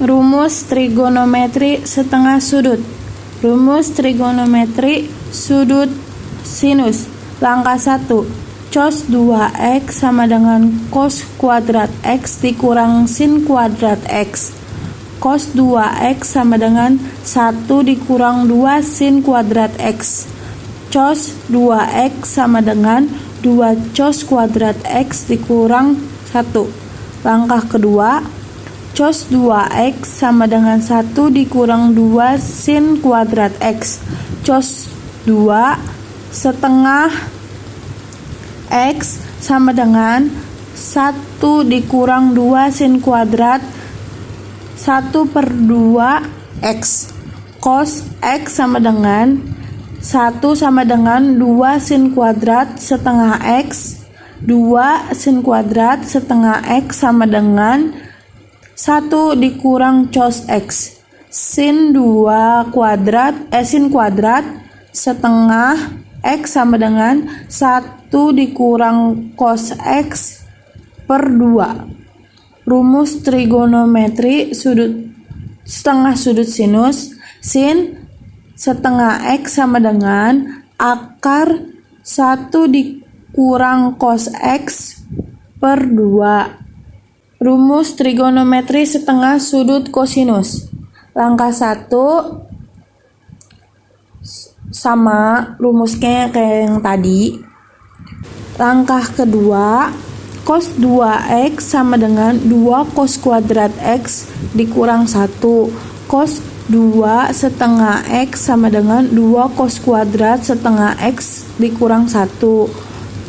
Rumus trigonometri setengah sudut. Rumus trigonometri sudut sinus. Langkah 1. Cos 2x sama dengan cos kuadrat x dikurang sin kuadrat x. Cos 2x sama dengan 1 dikurang 2 sin kuadrat x. Cos 2x sama dengan 2 cos kuadrat x dikurang 1. Langkah kedua, cos 2x sama dengan 1 dikurang 2 sin kuadrat x. Cos 2 setengah x sama dengan 1 dikurang 2 sin kuadrat 1/2 x. Cos x sama dengan 1 sama dengan 2 sin kuadrat setengah x. 2 sin kuadrat setengah x sama dengan 1 dikurang cos x. Sin kuadrat setengah x sama dengan 1 dikurang cos x per 2. Rumus trigonometri setengah sudut sinus. Sin setengah x sama dengan akar 1 dikurang cos x per 2. Rumus trigonometri setengah sudut kosinus. Langkah 1 sama rumusnya kayak yang tadi. Langkah kedua, cos 2x sama dengan 2 cos kuadrat x dikurang 1. Cos 2 setengah x sama dengan 2 cos kuadrat setengah x dikurang 1.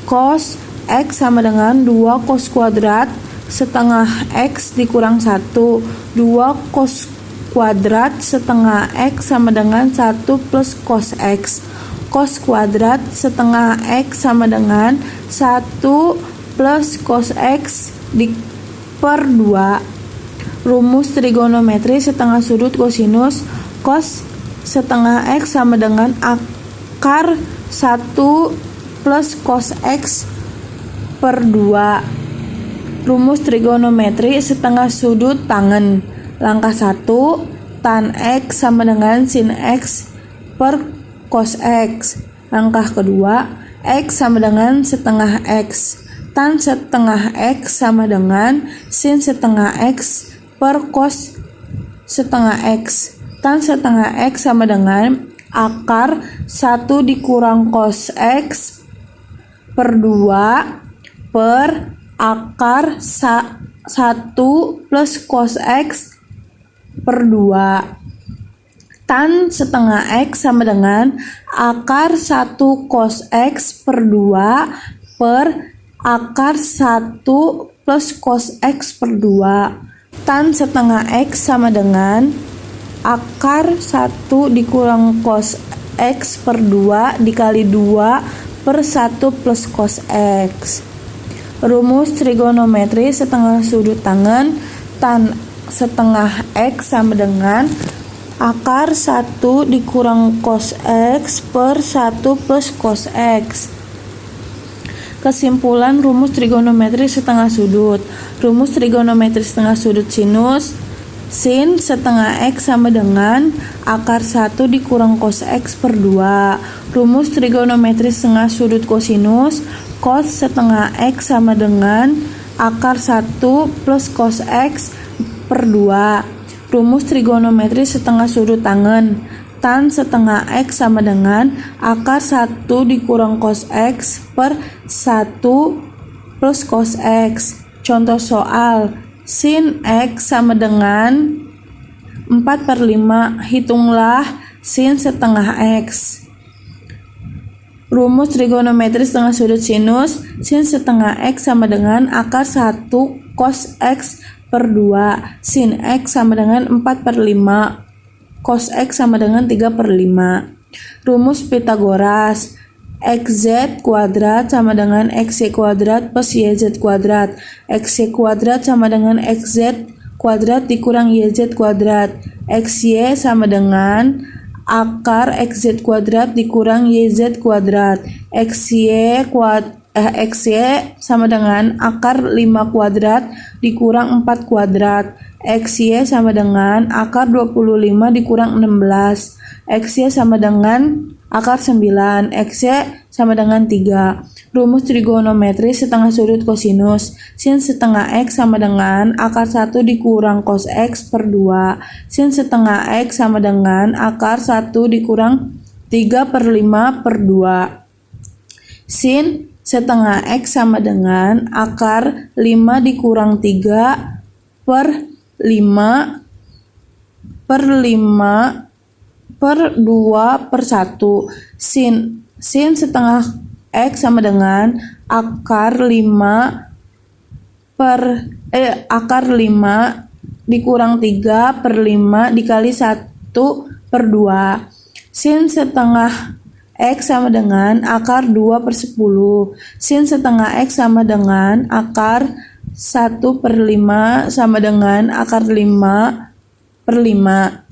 Cos x sama dengan 2 cos kuadrat setengah x dikurang 1. 2 cos kuadrat setengah x sama dengan 1 plus cos x. Cos kuadrat setengah x sama dengan 1 plus cos x per 2. Rumus trigonometri setengah sudut kosinus. Cos setengah x sama dengan akar 1 plus cos x per 2. Rumus trigonometri setengah sudut tangen. Langkah 1, tan x sama dengan sin x per cos x. Langkah kedua, x sama dengan setengah x. Tan setengah x sama dengan sin setengah x per cos setengah x. Tan setengah x sama dengan akar 1 dikurang cos x per 2 per akar 1 plus cos x per 2. Tan setengah x sama dengan akar 1 cos x per 2 per akar 1 plus cos x per 2. Tan setengah x sama dengan akar 1 dikurang cos x per 2 dikali 2 per 1 plus cos x. Rumus trigonometri setengah sudut tangen. Tan setengah x sama dengan akar 1 dikurang cos x per 1 plus cos x. Kesimpulan rumus trigonometri setengah sudut. Rumus trigonometri setengah sudut sinus. Sin setengah x sama dengan akar 1 dikurang cos x per 2. Rumus trigonometri setengah sudut kosinus. Cos setengah x sama dengan akar 1 plus cos x per 2. Rumus trigonometri setengah sudut tangen. Tan setengah x sama dengan akar 1 dikurang cos x per 1 plus cos x. Contoh soal, sin x sama dengan 4/5. Hitunglah sin setengah x. Rumus trigonometri setengah sudut sinus. Sin setengah x sama dengan akar 1 cos x per 2. Sin x sama dengan 4/5. Cos x sama dengan 3/5. Rumus Pitagoras. xz kuadrat sama dengan xy kuadrat plus yz kuadrat. Xy kuadrat sama dengan xz kuadrat dikurang yz kuadrat. Xy sama dengan akar xz kuadrat dikurang yz kuadrat. Xy sama dengan akar 5 kuadrat dikurang 4 kuadrat. XY sama dengan akar 25 dikurang 16. XY sama dengan akar 9. XY sama dengan 3. Rumus trigonometri setengah sudut kosinus. Sin setengah X sama dengan akar 1 dikurang cos X per 2. Sin setengah X sama dengan akar 1 dikurang 3 per 5 per 2. Sin setengah X sama dengan akar 5 dikurang 3 per 5 per 5 per 2 per 1. Sin setengah X sama dengan akar 5 dikurang 3 per 5 dikali 1 per 2. Sin setengah X sama dengan akar 2 per 10. Sin setengah X sama dengan akar 1 per 5 sama dengan akar 5 per 5.